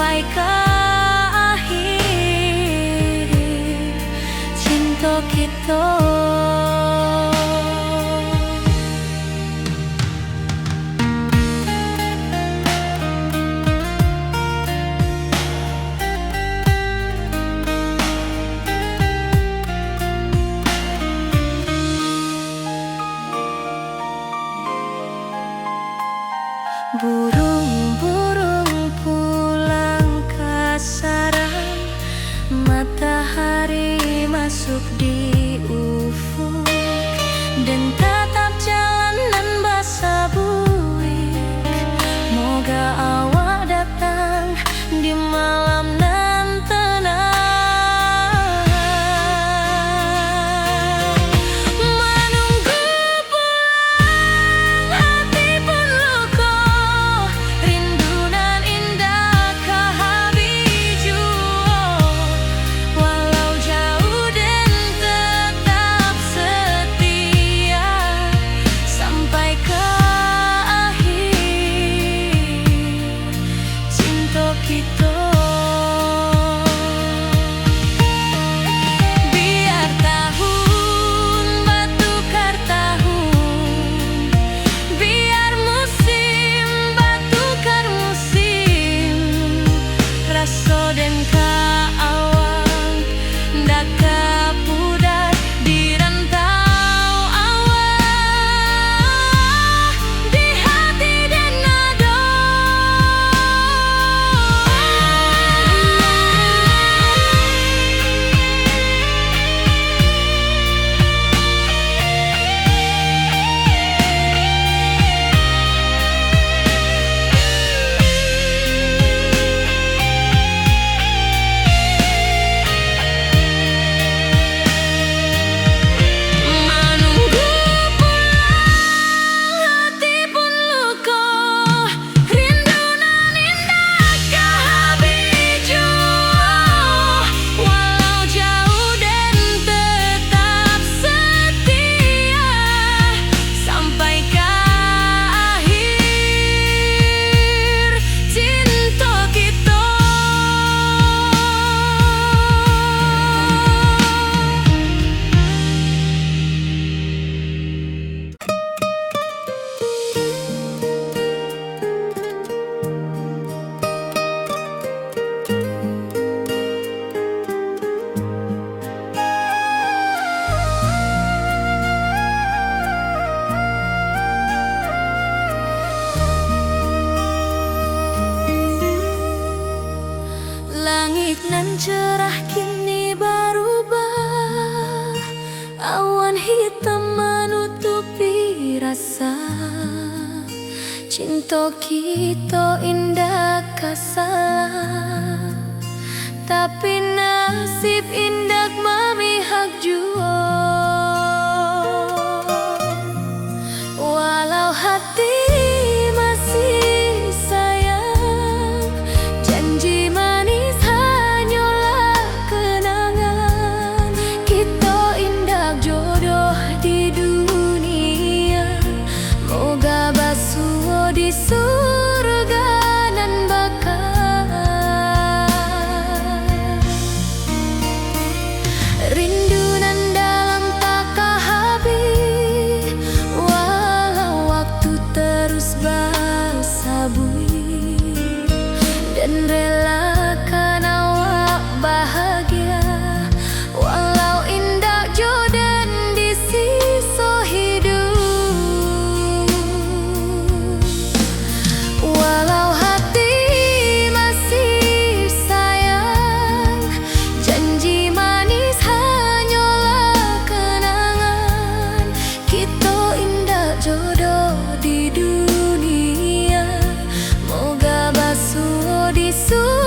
sampai ke akhir cinta kita. Burung-burung pulang ke sarang, matahari masuk di ufuk, dan tatap jalanan basah buik. Moga awak datang di malam nan tenang. Menunggu pulang hati pun luka, rindu nan indah ke habiju. Walau jauh dan tetap setia sampai ke akhir cinta kita. Biar tahun batukar tahun, biar musim batukar musim, rasa dan kaawang ndak kapudar di rantau awak, di hati dan nada. Menunggu pulang hati pun luka, rindu nan indah ke habiju. Walau jauh dan tetap setia sampai ke akhir cinta kita. Langit nan cerah kini berubah, awan hitam menutupi rasa. Cinta kita indah kasalah, tapi nasib indah memihak jua. Walau hati masih sayang, janji manis hanyalah kenangan. Kita indah jodoh di dunia, moga basuh di surga nan bakal. Rindu nan dalam tak habis, walau waktu terus bersabui, dan relakan awak bahagia. Walau indah jodan di sisa hidup, walau hati masih sayang, janji manis hanyalah kenangan. Kita indah jodoh di dunia, moga basuh di surga.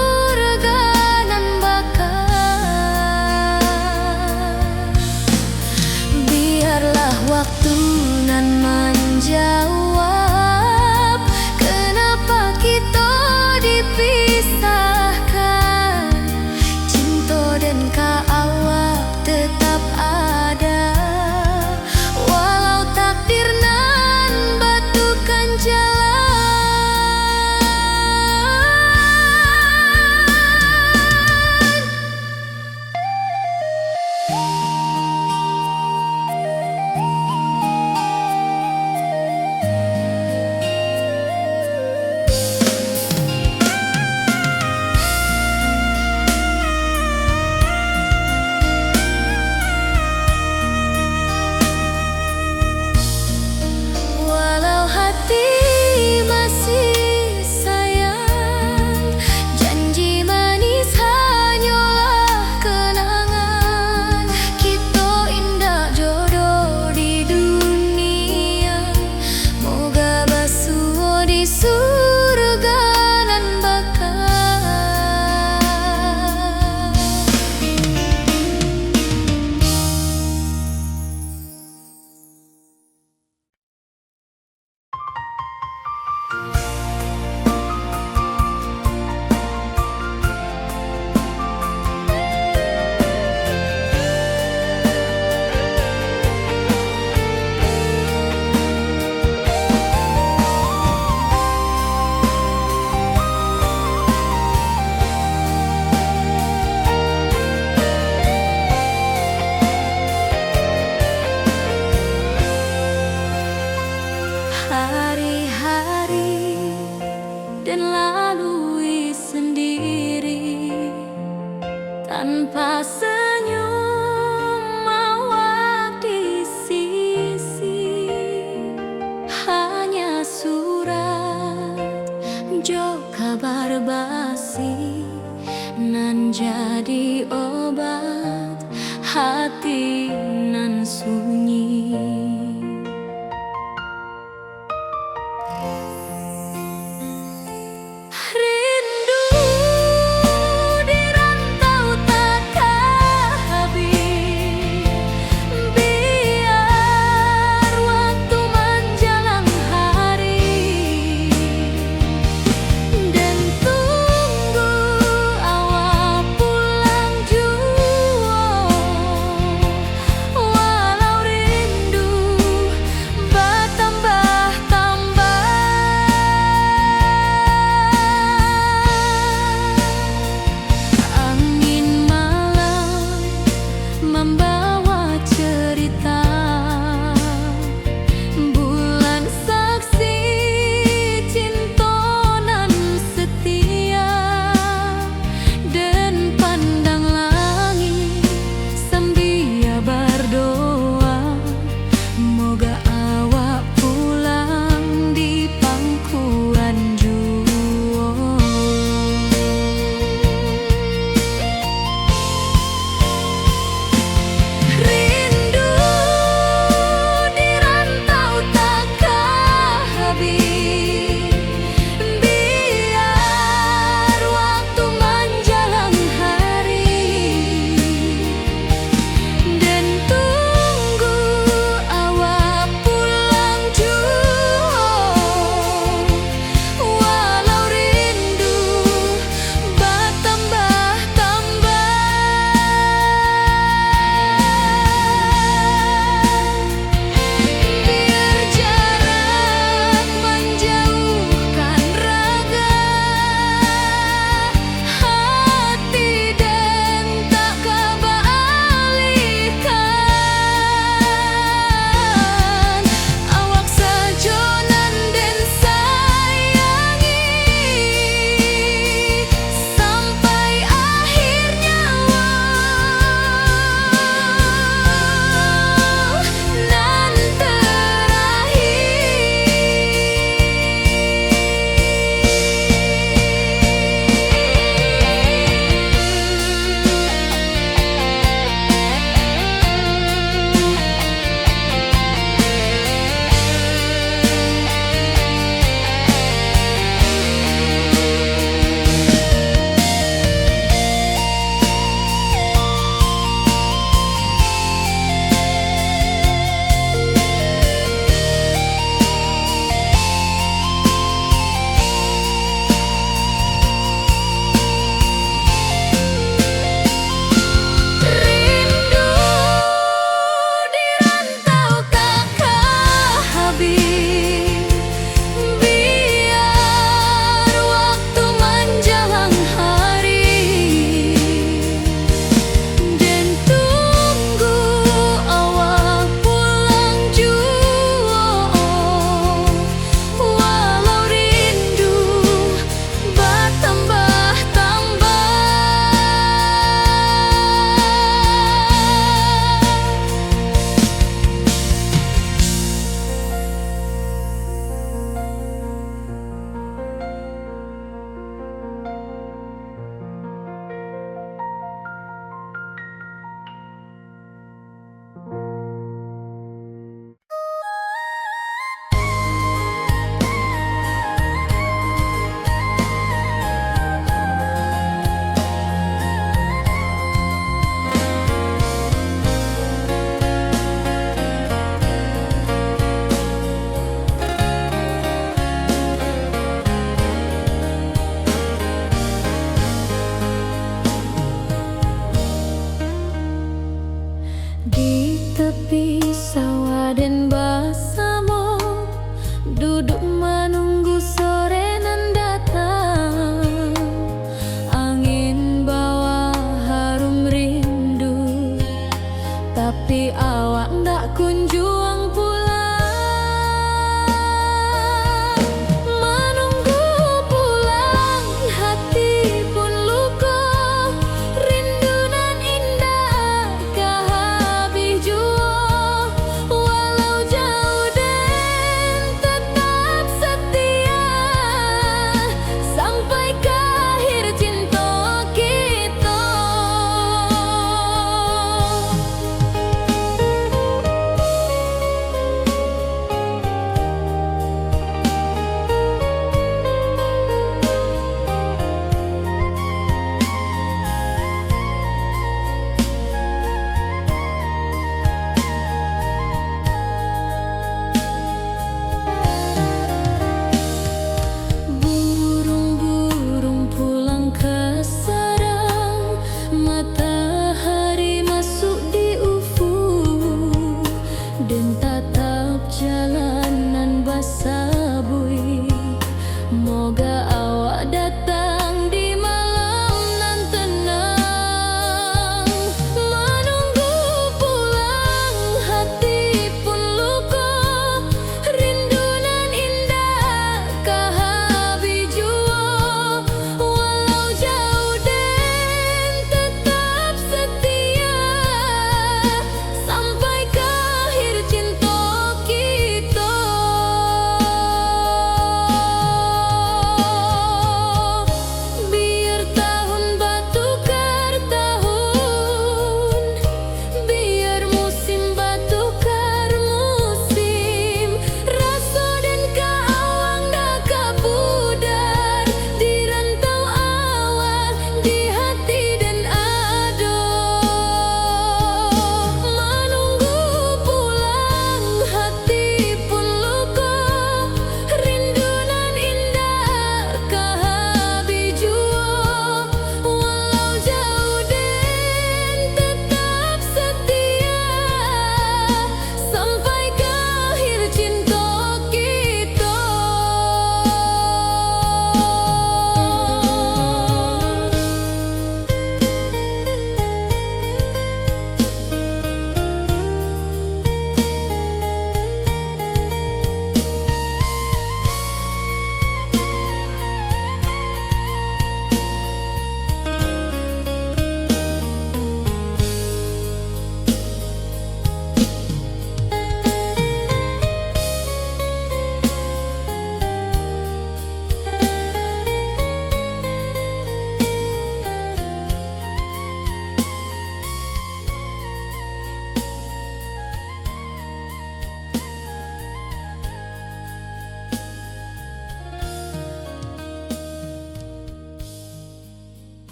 lalui sendiri tanpa senyum awak di sisi. Hanya surat jo kabar basi nan jadi obat hati nan sunyi. Rindu di rantau takkan habis, biar waktu menjelang hari, dan tunggu awak pulang jua, walau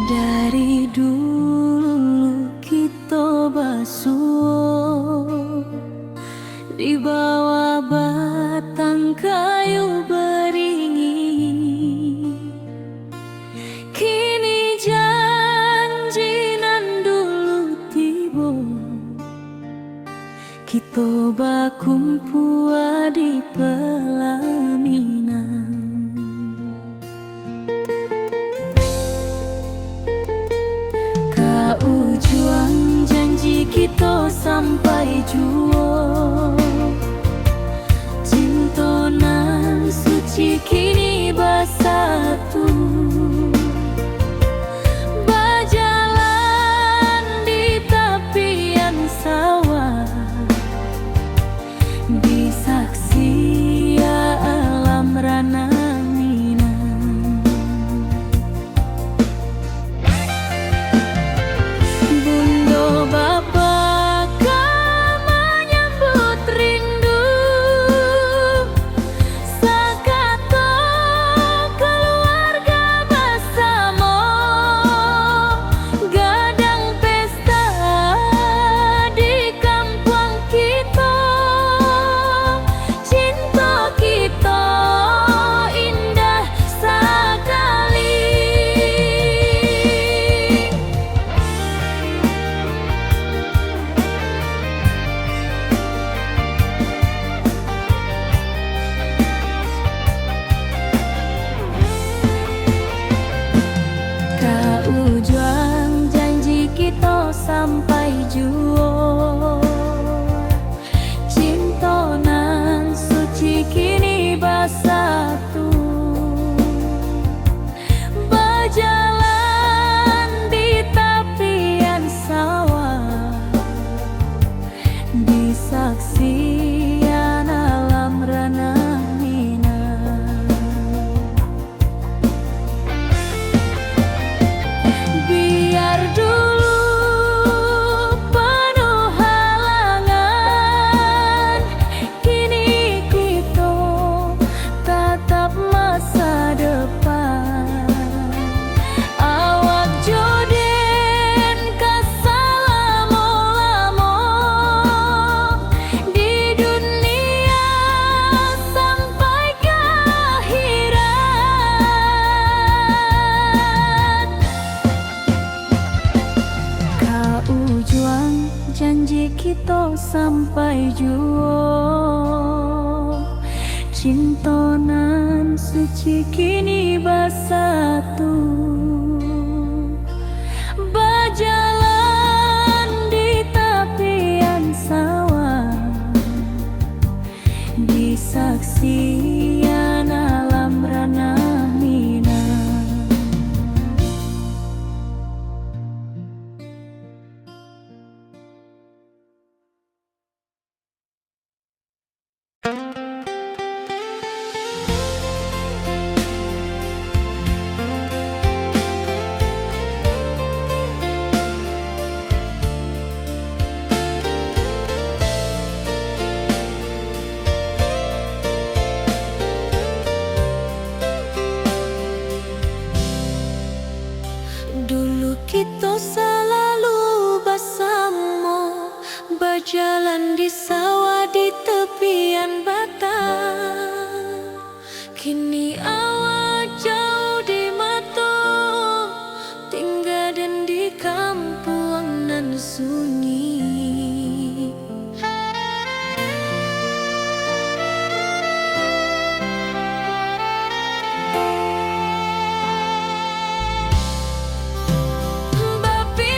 Dari dulu kita basuh di bawah batang kayu beringin. Kini janji nan dulu tiba, kita bakumpul di pelaminan. Kau juang janji kita sampai jua, cinta nan suci kini bersatu. Berjalan di tepian sawah, di saksi alam rana Minang. Bunda bapa kau menyambut rindu, sekata keluarga bersama, gadang pesta di kampung kita. Cinta kita indah sekali. Kau juang janji kita sampai jua, cinta nan suci kini bersatu. Berjalan di tepian sawah, di saksian alam rana Minang. Biar dulu penuh halangan, kini kita tatap masa depan. Awak joden kesalamo-lamo di dunia sampai ke akhirat. Kau juang janji kita sampai jua, cinta nan suci kini bersatu. Berjalan di tepian sawah, di saksian alam rana Minang. Dulu kita selalu bersama, berjalan di sawah di tepian batang. Kini awak jauh di mata, tinggal dan di kampung nan sunyi. Bapi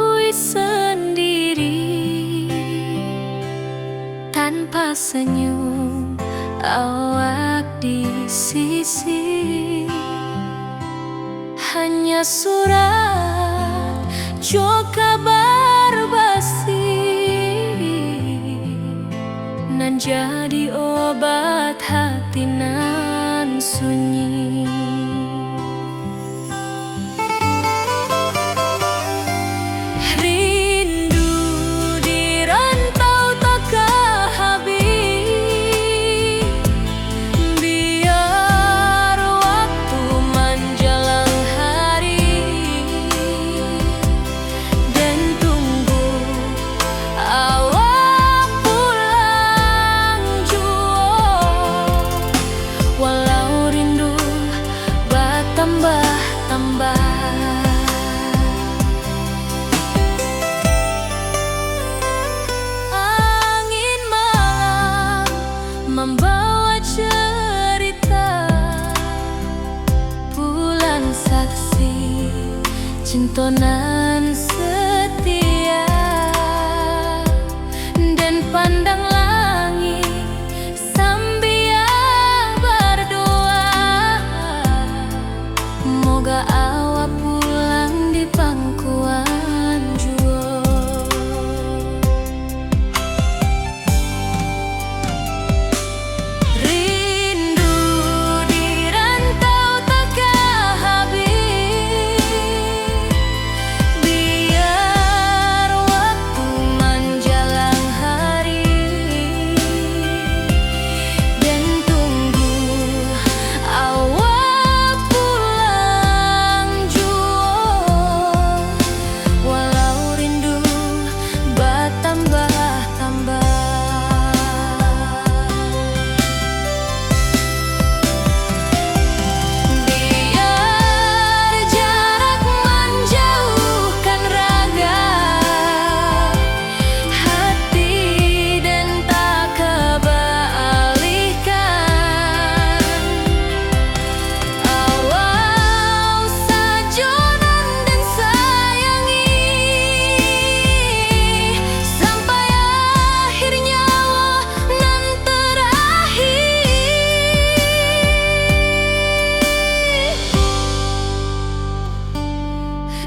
lalui sendiri tanpa senyum awak di sisi. Hanya surat jo kabar basi nan jadi obat hati nan sunyi. Rindu di rantau takkan habis, biar waktu menjelang hari dan tunggu awak pulang jua. Walau rindu bertambah-tambah, angin malam membawa cerita, bulan saksi cinta nan setia, dan pandang langit sambil berdoa, moga awak pulang di pangkuan jua. Rindu di rantau takkan habis, biar waktu menjelang hari dan tunggu awak pulang jua. Walau rindu bertambah-tambah. Biar jarak menjauhkan raga hati dan tak kebalihkan. Awal sajonan dan sayangi sampai akhir nyawa nan terakhir.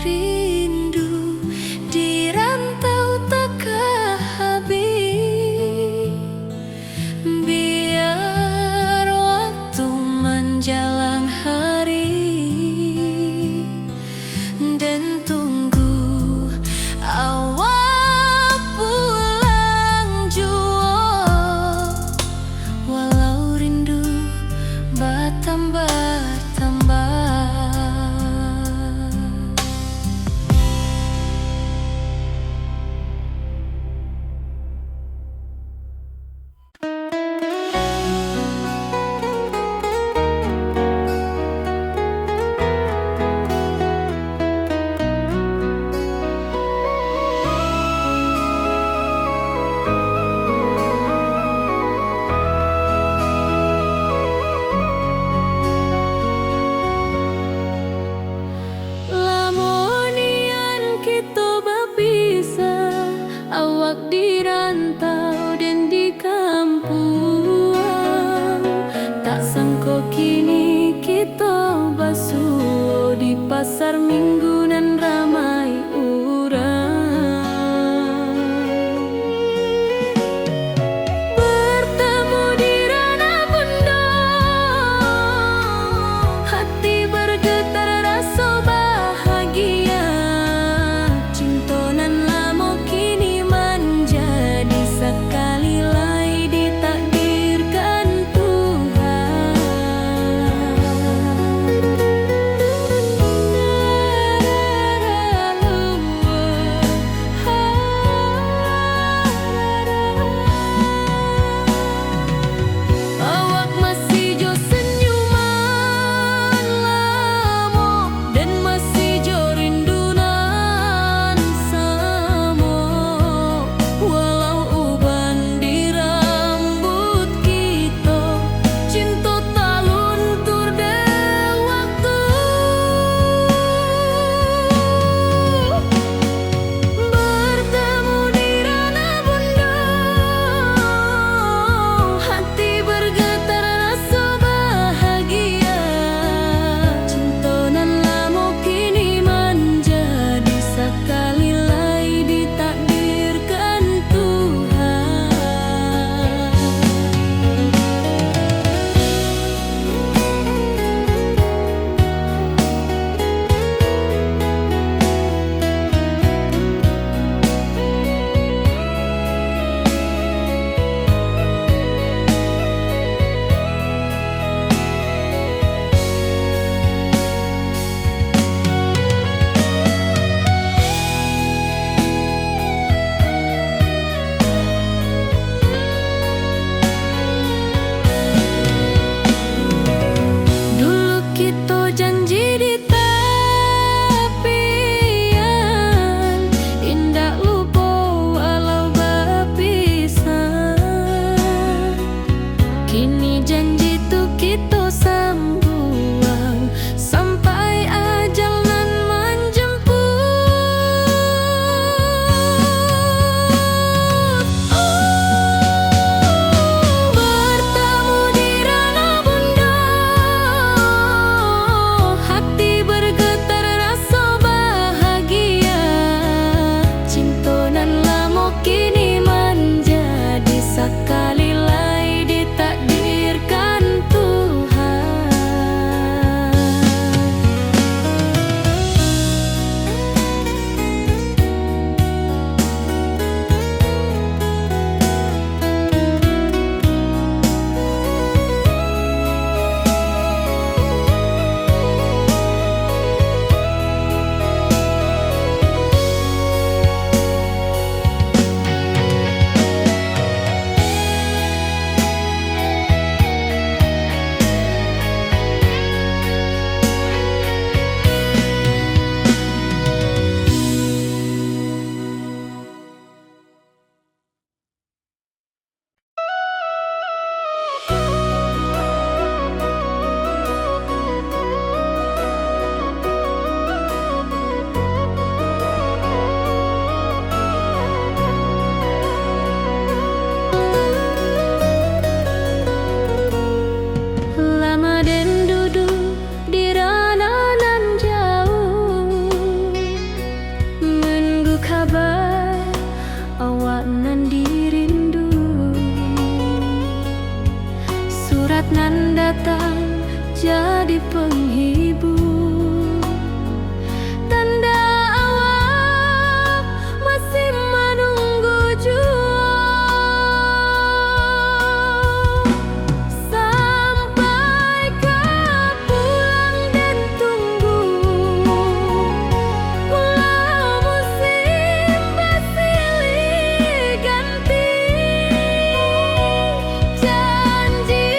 Rindu di rantau takkan habis, biar waktu menjelang hari dan tunggu awak pulang jua. Walau rindu bertambah-tambah. Lamonian kita berpisah, awak di rantau dan di kampung. Tak sangka kini kita basuh di pasar minggu nan ramai urang. Bertemu di ranah bunda, hati bergetar rasa bahagia. Cinta nan lama kini menjadi sekali lagi ditakdirkan Tuhan. jadi penghibur. Tanda awal masih menunggu jua. Sampai kau pulang dan tunggu, pulau musim bersilih ganti. Janji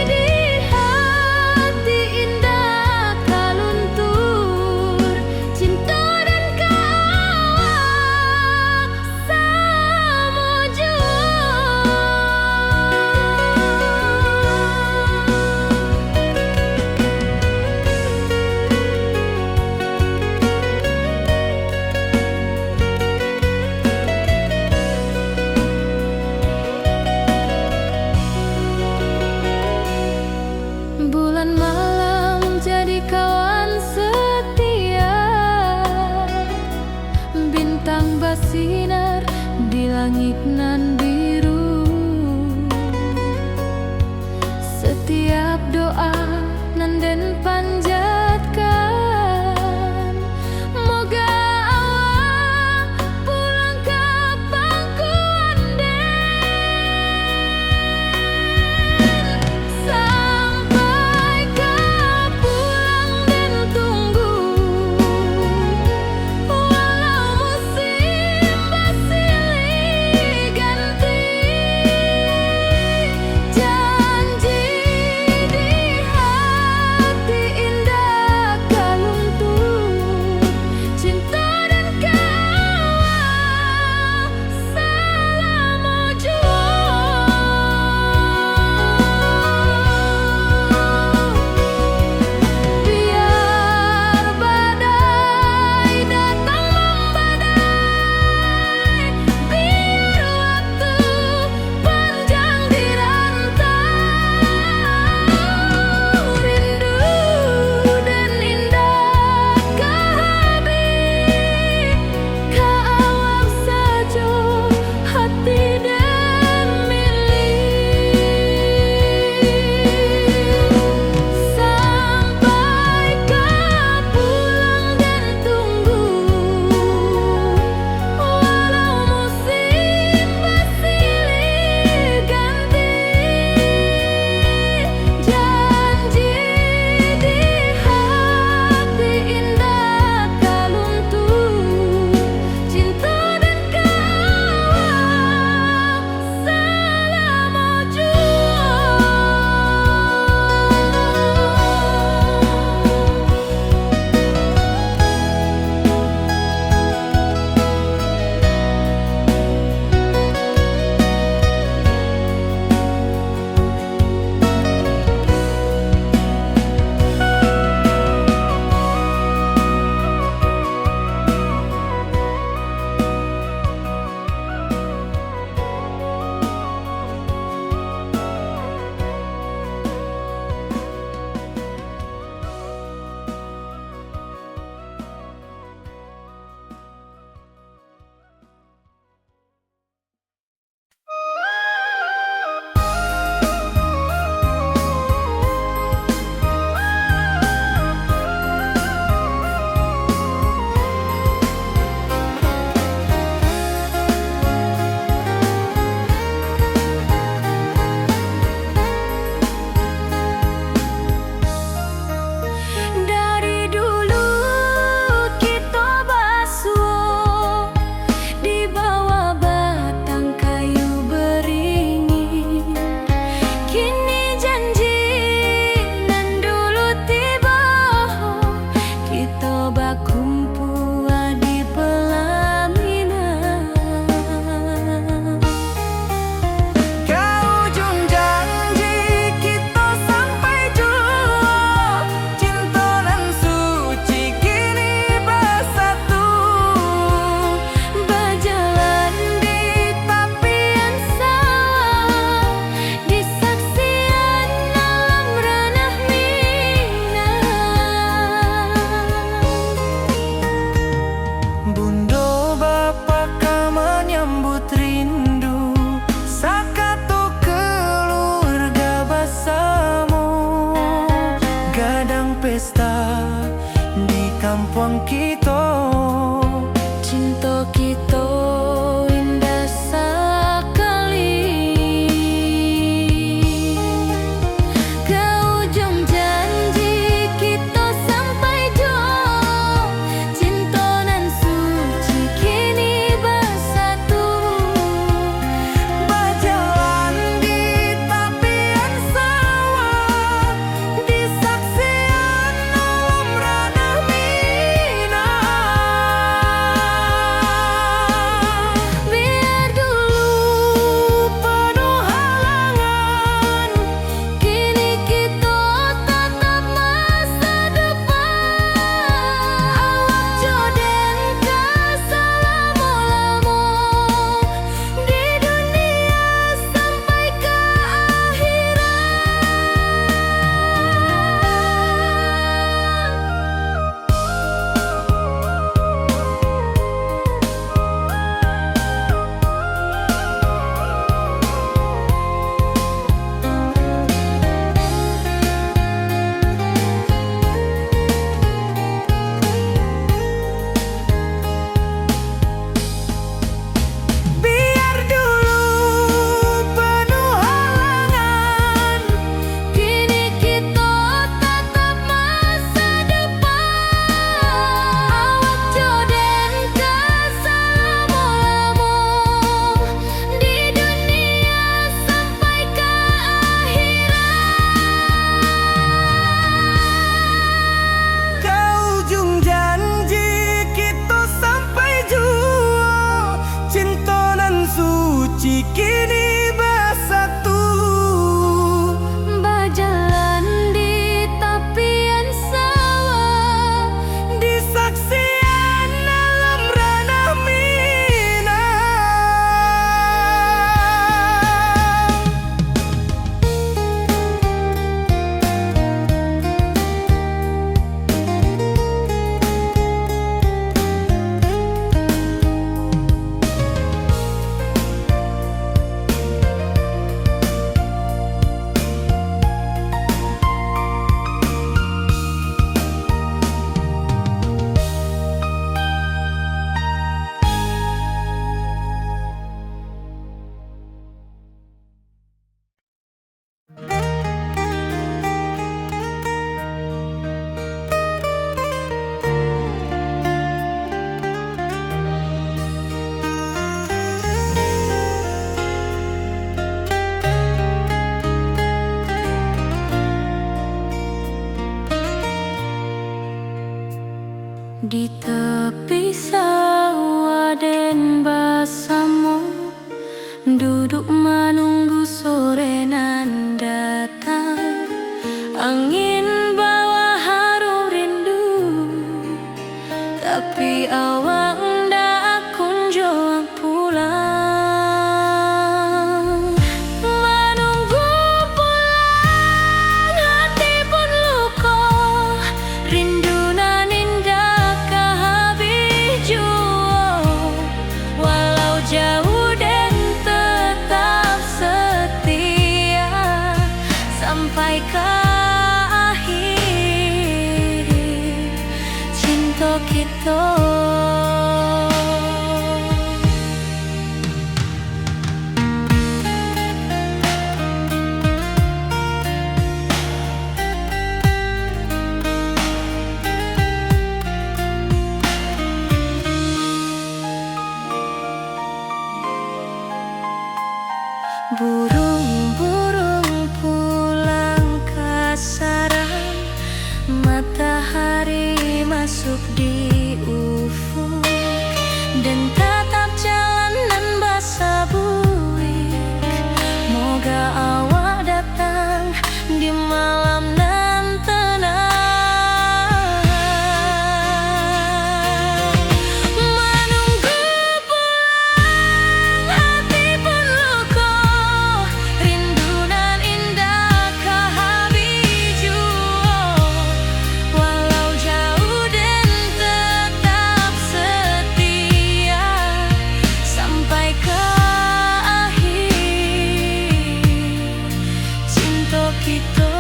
di hati indah kaluntur, cinta dan kawal sama jua. Bulan malam jadi kawan setia, bintang bersinar di langit nan biru. Setiap doa nan den panjatkan, moga awak pulang ke pangkuan den. Sampai kau pulang dan tunggu, walau musim bersilih ganti. Janji di hati suci kini bersatu. Berjalan di tepian sawah, Di saksian dalam ranah Minang. di tepi sawah den basamu, duduk menunggu sore nan datang. Angin bawa harum rindu, tapi awak ndak kunjung pulang. Menunggu pulang hati pun luka, rindu nan indah kehabis jua. Walau jauh dan tetap setia sampai ke akhir cinta kita. Burung-burung pulang ke sarang, matahari masuk di ufuk, dan tatap jalanan basah buik. Moga awak datang di malam nan tenang. Menunggu pulang hati pun luka, rindu nan indah kehabis jua. Walau jauh dan tetap setia sampai ke akhir cinta kita.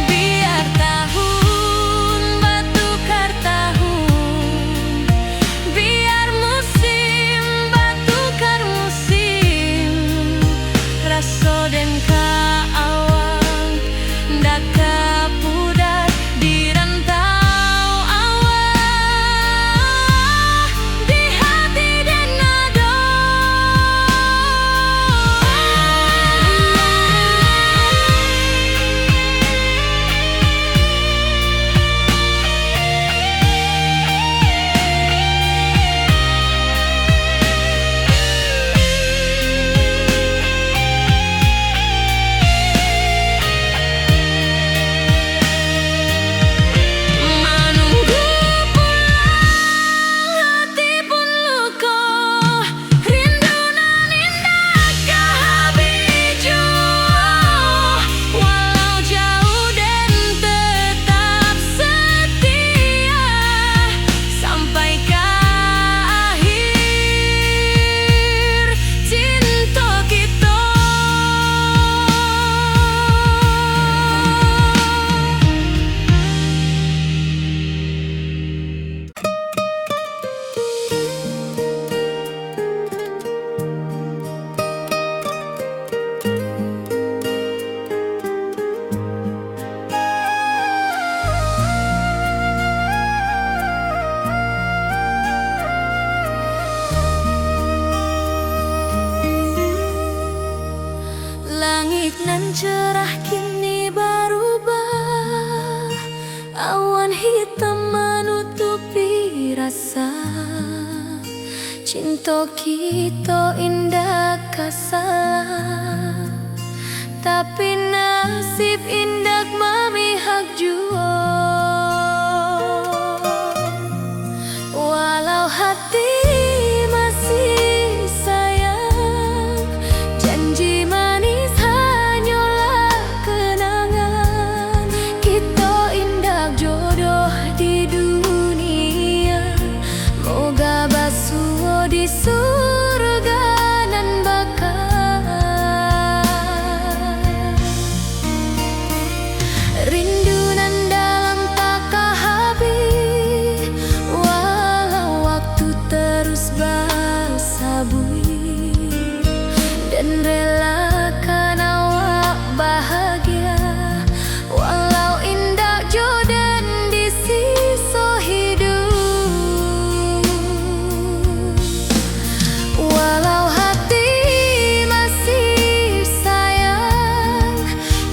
Biar tahun bertukar tahun, biar musim bertukar musim, rasa dan keawang ndak kepudar di rantau awak, di hati dan nada. Menunggu pulang hati pun luka, rindu nan indah kehabis jua. Walau jauh dan tetap setia sampai ke akhir cinta kita. Langit nan cerah kini berubah, awan hitam menutupi rasa. Cinta kita indah kasalah, tapi nasib indah memihak jua. Walau hati masih sayang, janji manis hanyalah kenangan. Kita indah jodoh di dunia, moga basuh di surga nan bakal. Rindu nan dalam tak habis, walau waktu terus bersabui, dan relakan awak bahagia, walau indah jodan di sisa hidup. Walau hati masih sayang,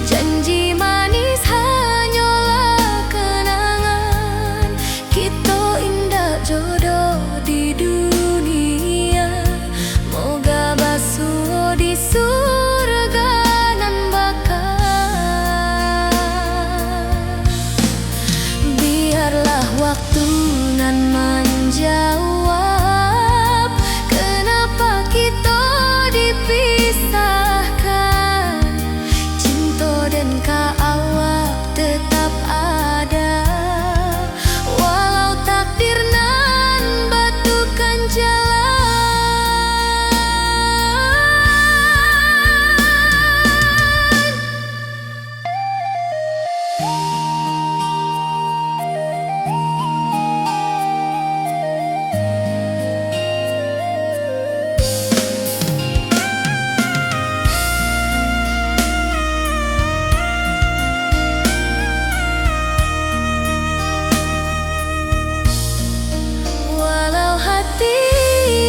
janji manis hanyalah kenangan. Kita indah jodoh di dunia, moga basuh di surga nan bakal. Biarlah waktu nan menjawab kenapa kita dipisahkan. Cinta dan awak tetap ada, walau takdir nan batukan jalan. Walau hati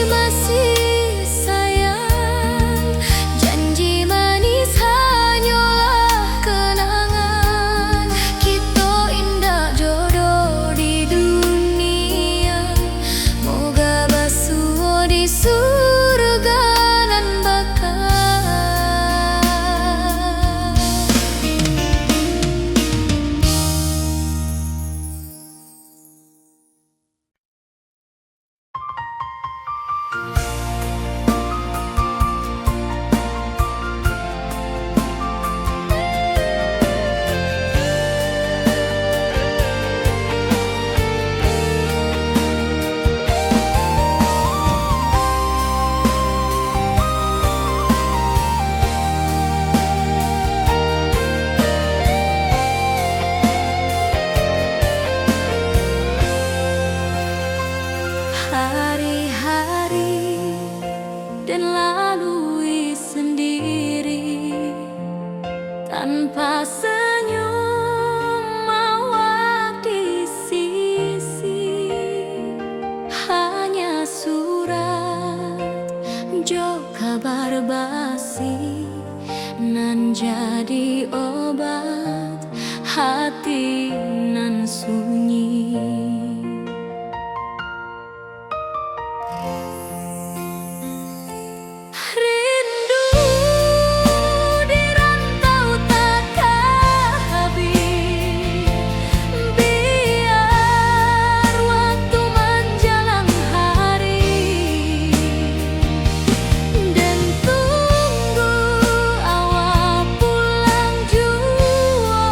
masih sayang, janji manis hanyalah kenangan. Kita indah jodoh di dunia, moga basuh di surga nan bakal. Hari-hari dan lalui sendiri, tanpa senyum awak di sisi. Hanya surat jo kabar basi nan jadi obat hati nan sunyi. Rindu di rantau tak habis, biar waktu menjelang hari, dan tunggu awak pulang jua.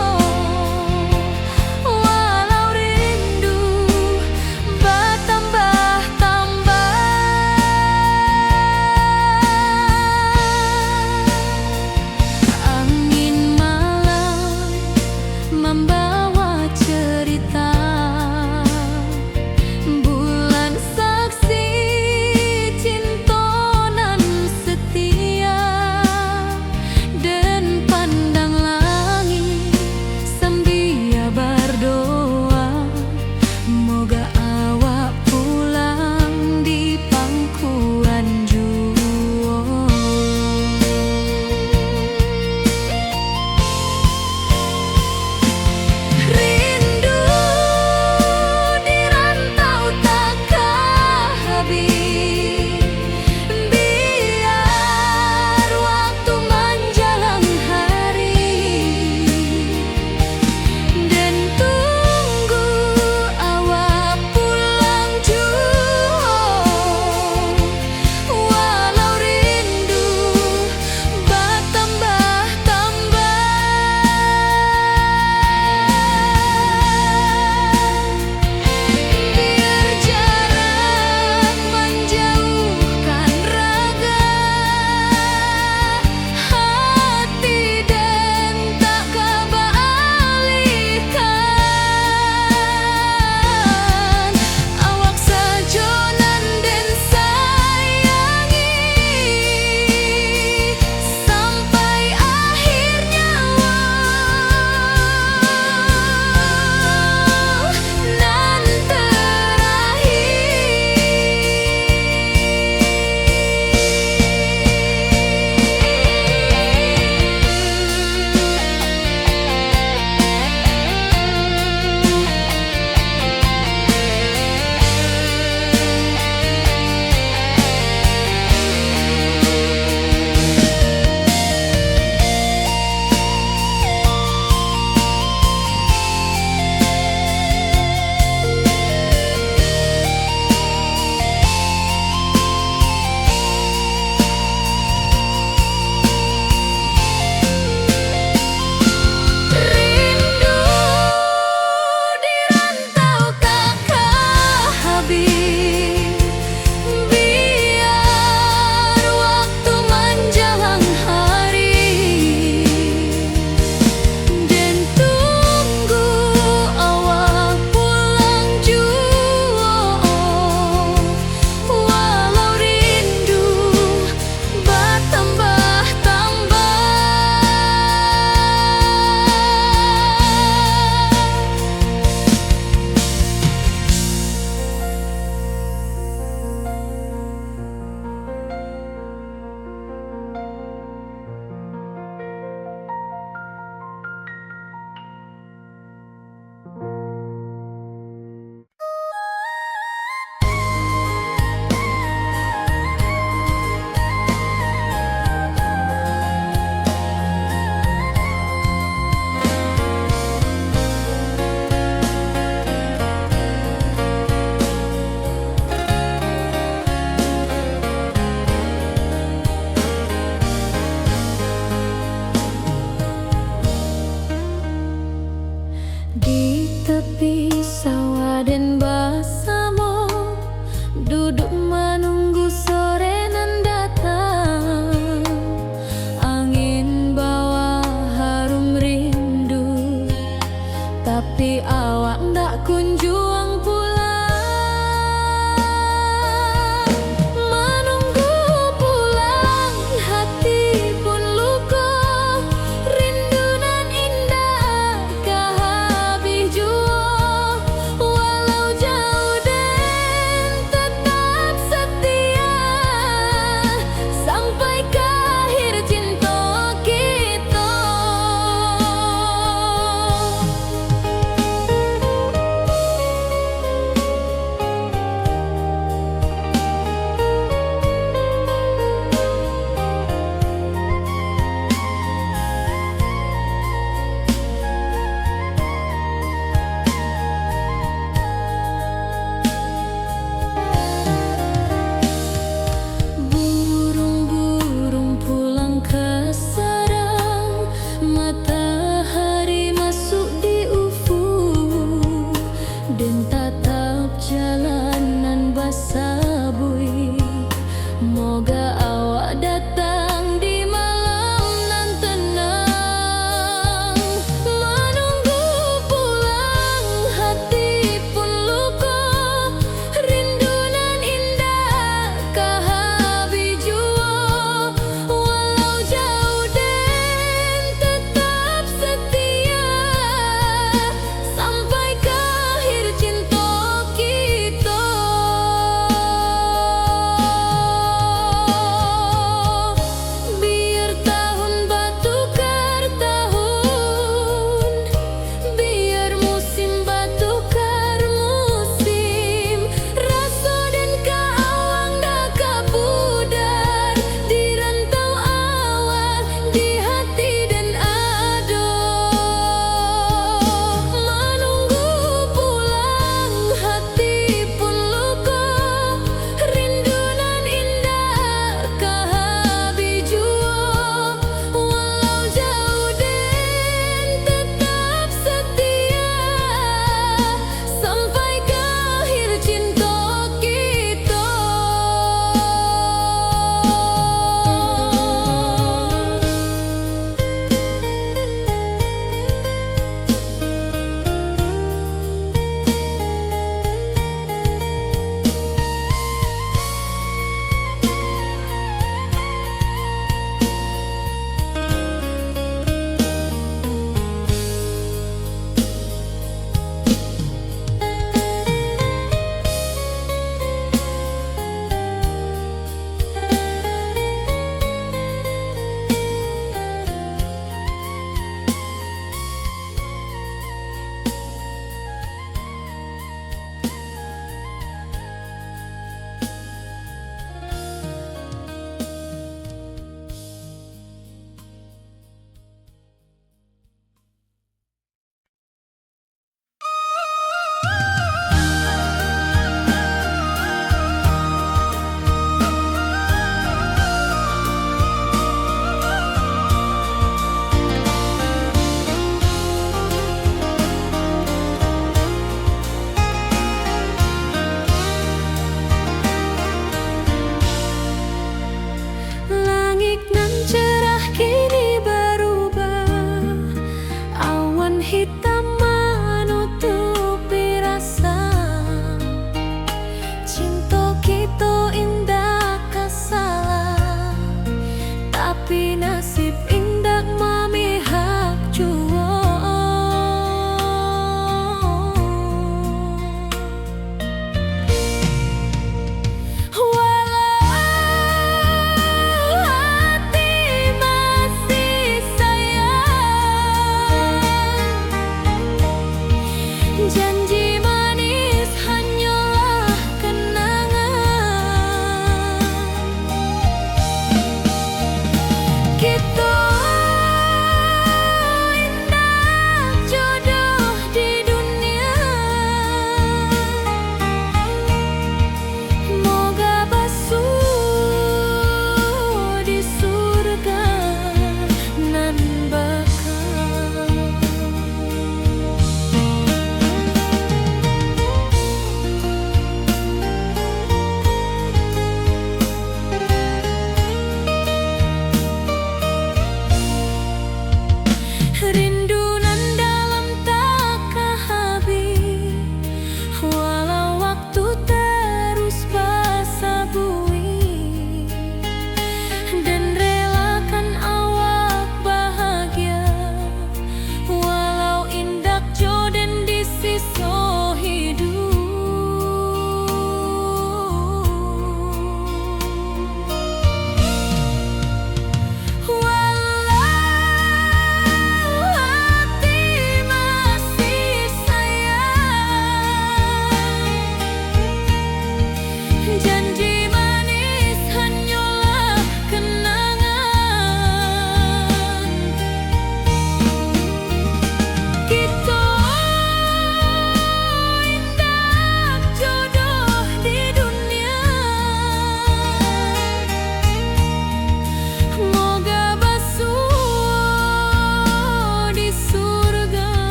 rasa bui. Moga awak datang di malam nan tenang. Menunggu pulang hati pun luka. Rindu nan indah kahabi jua. Walau jauh den tetap setia. Sampai ke akhir cinta kita.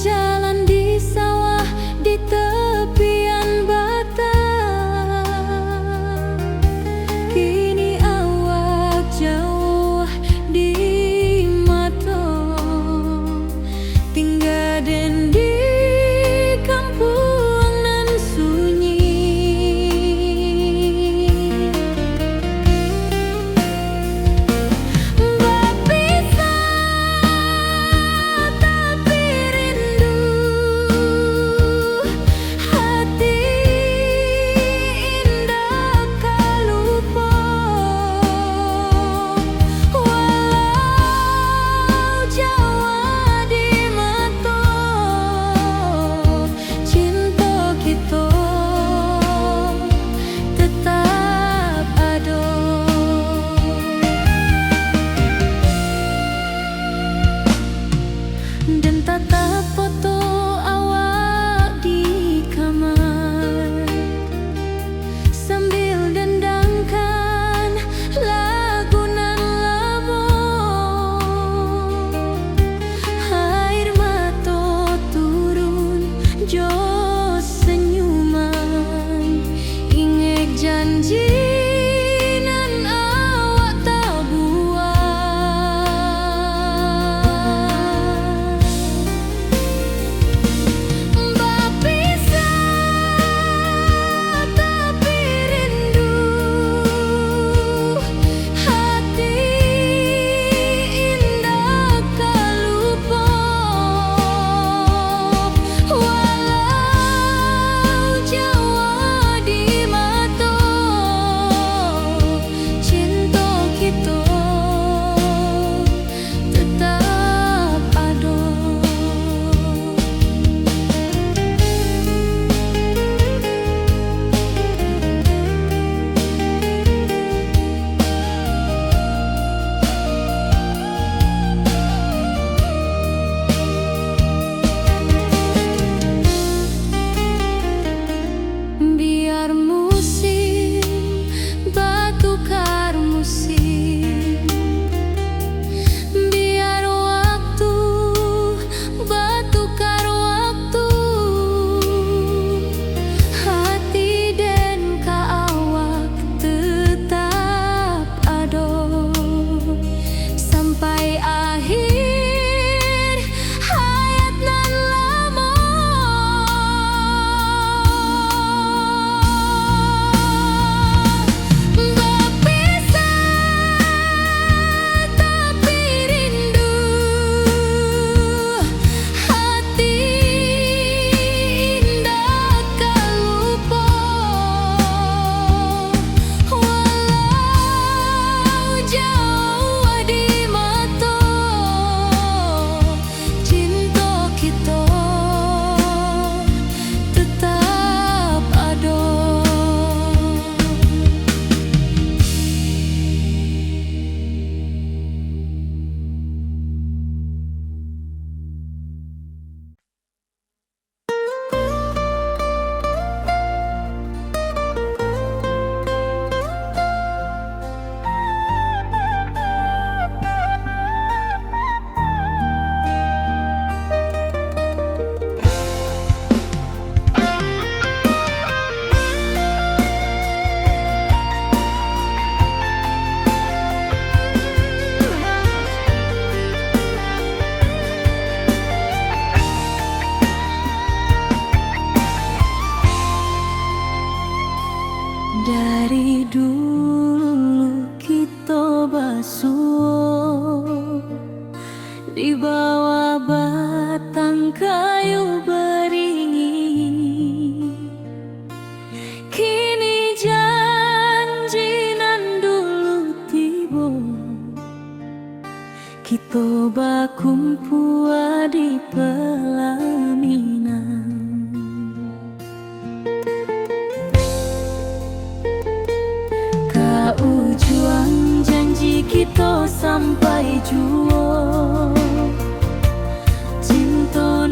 jalan di sawah di tepian batang. Kini awak jauh di mata, tinggal den di kampung nan sunyi. Berpisah tapi rindu, hati indah kalupa. Walau jauh di mata, cinta kita tetap ada. Dan tatap foto awak di kamar, sambil dendangkan lagu nan lama. Air mata turun jo senyuman, ingat janji nan awak tak buat. Berpisah tapi rindu, hati indah kalupa. Walau jauh di mata, cinta kita tetap ada. Biar musim bertukar musim, biar waktu bertukar waktu, hati dan awak tetap ada sampai akhir hayat nan lama. Berpisah tapi rindu, hati indah kalupa. Walau jauh di mata, cinta kita tetap ada. Dari dulu kita basuh di bawah batang kayu beringin. Kini janji nan dulu tiba, kita bakumpul di pelaminan. Ujung janji kita sampai jua, cinta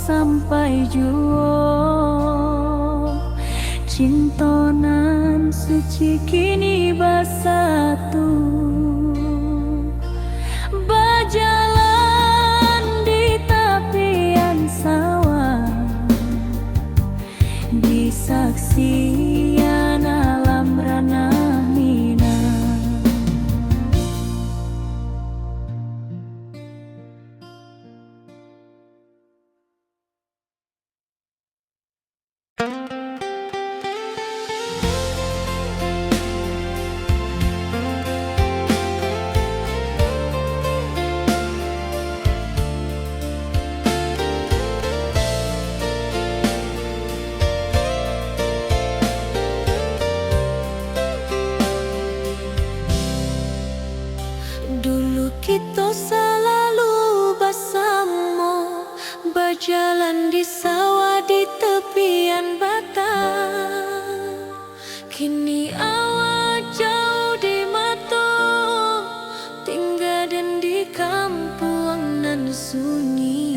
sampai juo, cintonan suci kini bersatu. Berjalan di tepian sawah, di saksian alam ranah Minang. Dulu kita selalu bersama, berjalan di sawah di tepian batang. Kini awak jauh di mata, tinggal dan di kampung nan sunyi.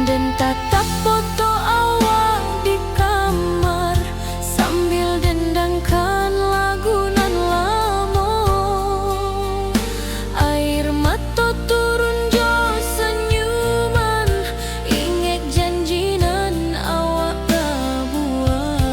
Dan tatap foto awak di kamar sambil dendangkan lagu nan lama. Air mata turun jo senyuman, ingat janji nan awak buat.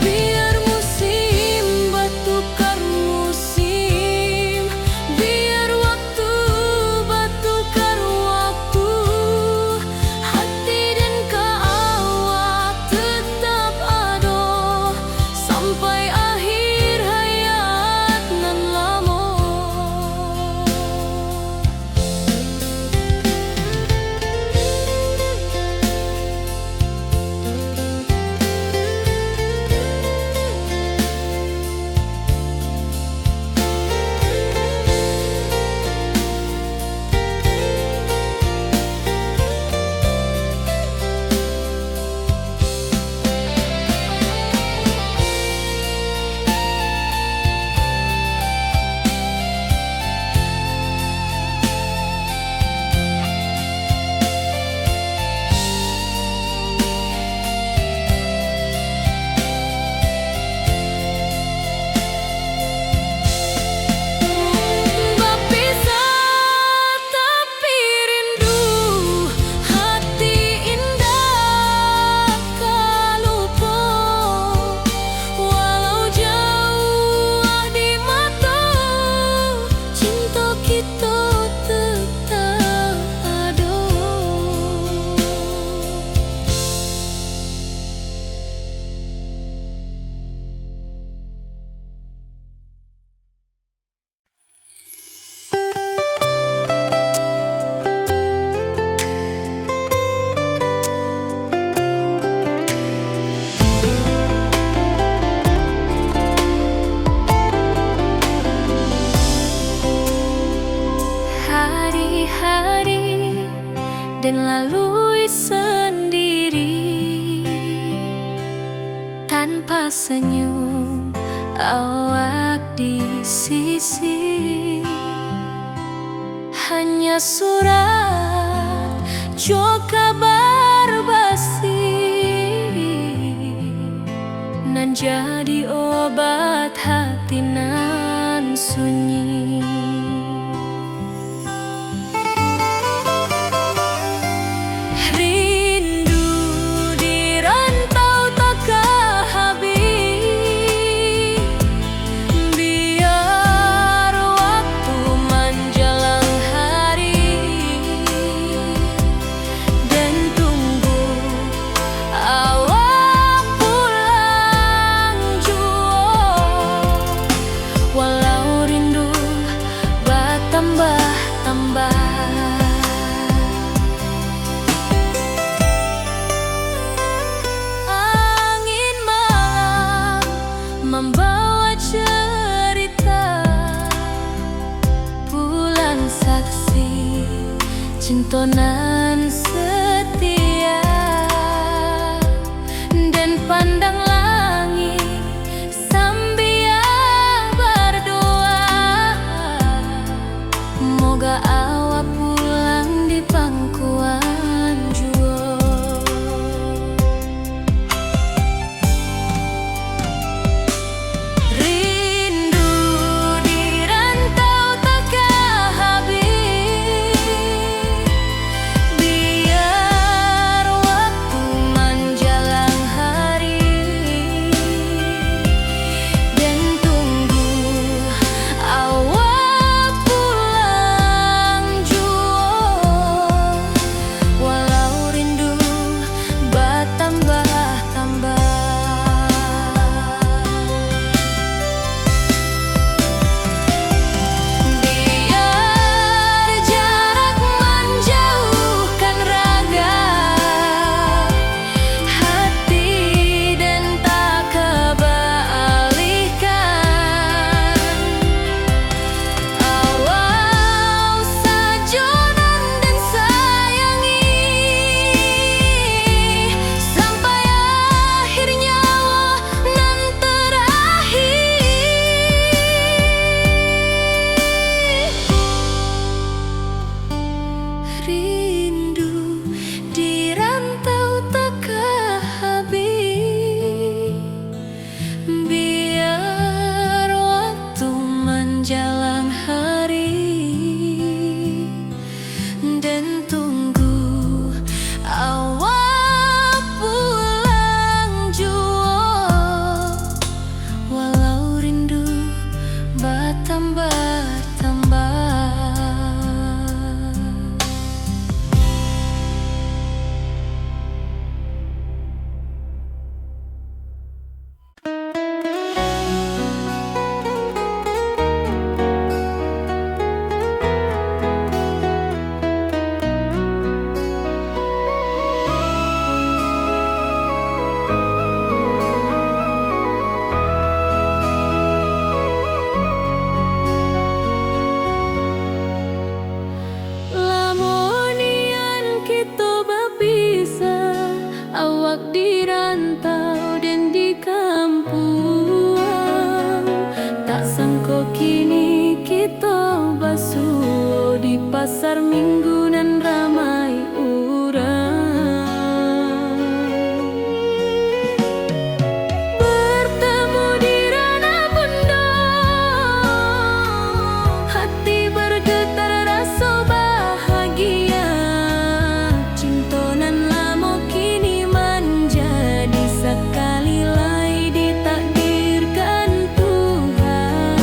Biar musim bertukar musim, biar waktu bertukar waktu, hati dan awak tetap ada sampai akhir hayat nan lama. Hari-hari dan lalui sendiri tanpa senyum awak di sisi. Hanya surat jo kabar basi nan jadi obat hati cintonan setia, dan pandang langit sambil berdoa, moga awak pulang di pangkuan jua. Rindu di rantau takkan habis, biar waktu menjelang hari, dan tunggu awak pulang jua, walau rindu bertambah-tambah. Biar jarak menjauhkan raga, hati dan tak kebalihkan. Awal sajonan dan sayangi, sampai akhir nyawa nan terakhir. Rindu di rantau takkan habis, biar waktu menjelang hari, dan tunggu awak pulang jua, walau rindu bertambah-tambah. Lamonian kita berpisah, awak di rantau dan di kampung, tak sangka kini kita basuh di pasar minggu nan ramai urang. Bertemu di ranah bundok, hati bergetar rasa bahagia. Cintonan lama kini menjadi sekali lagi ditakdirkan Tuhan.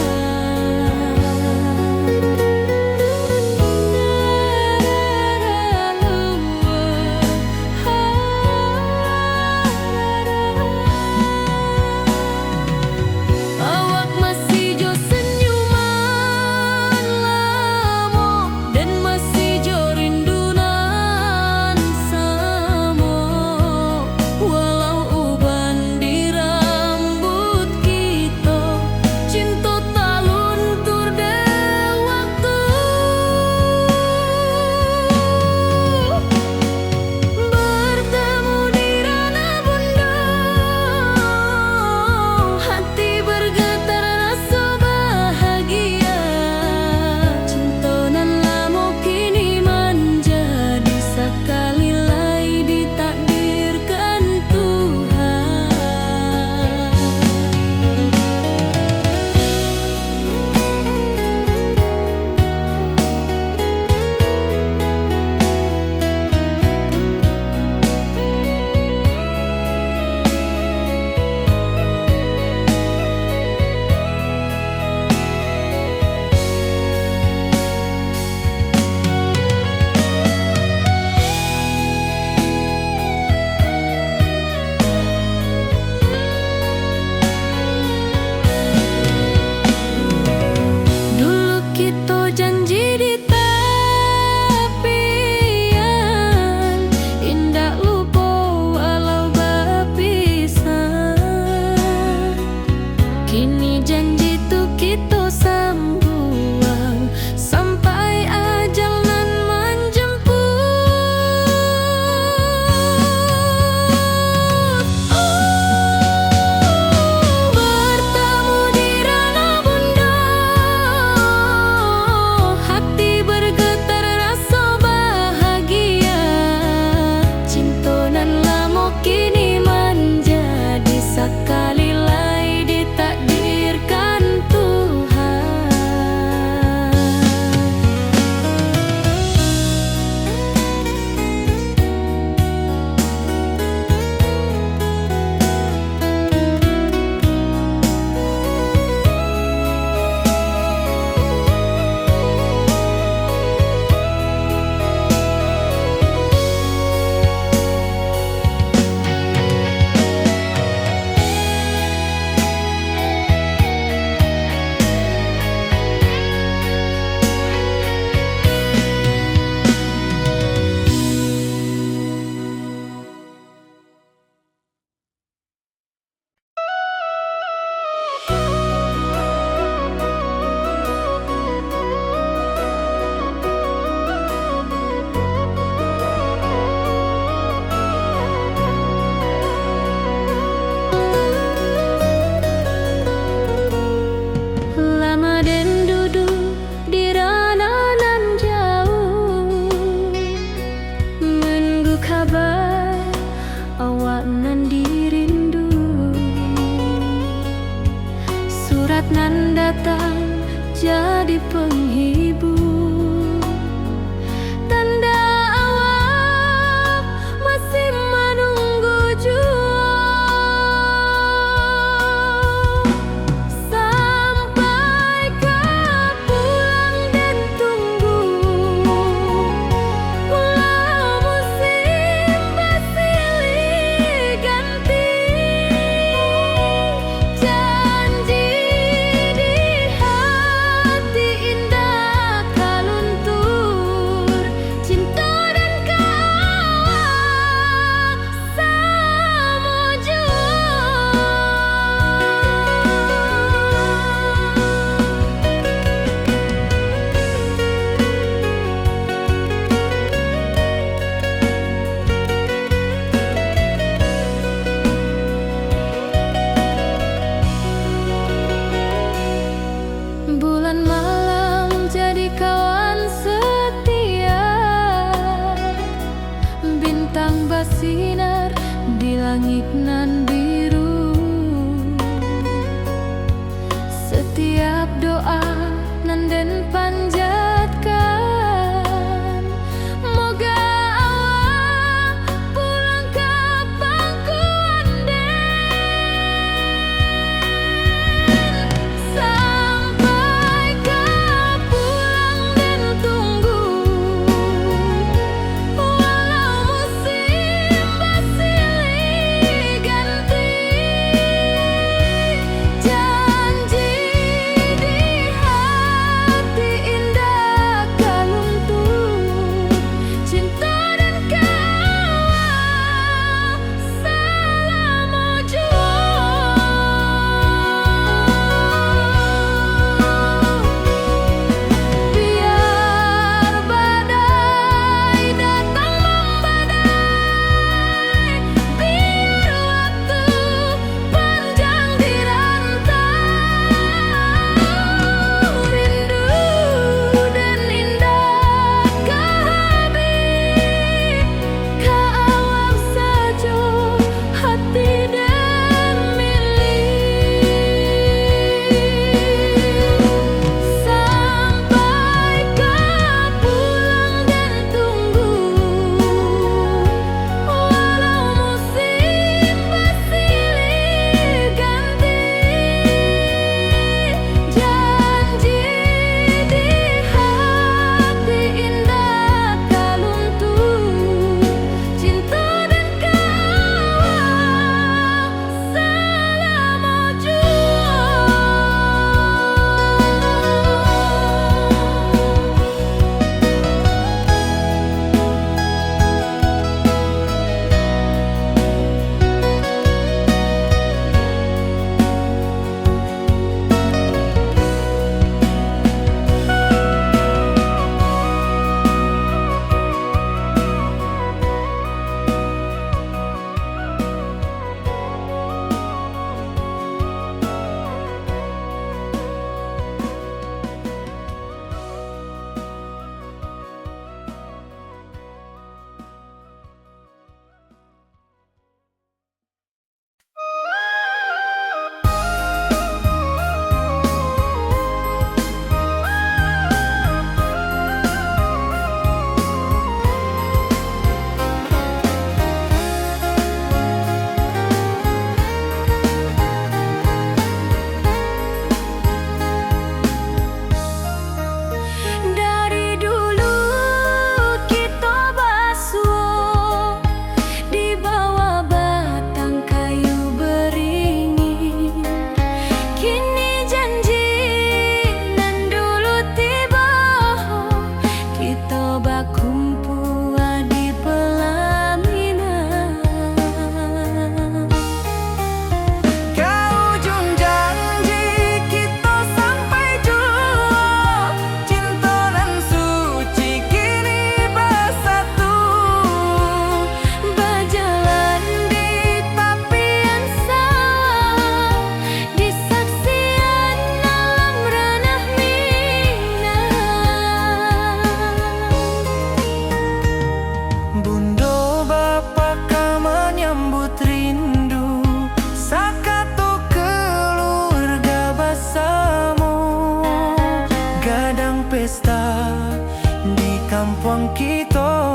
bangkito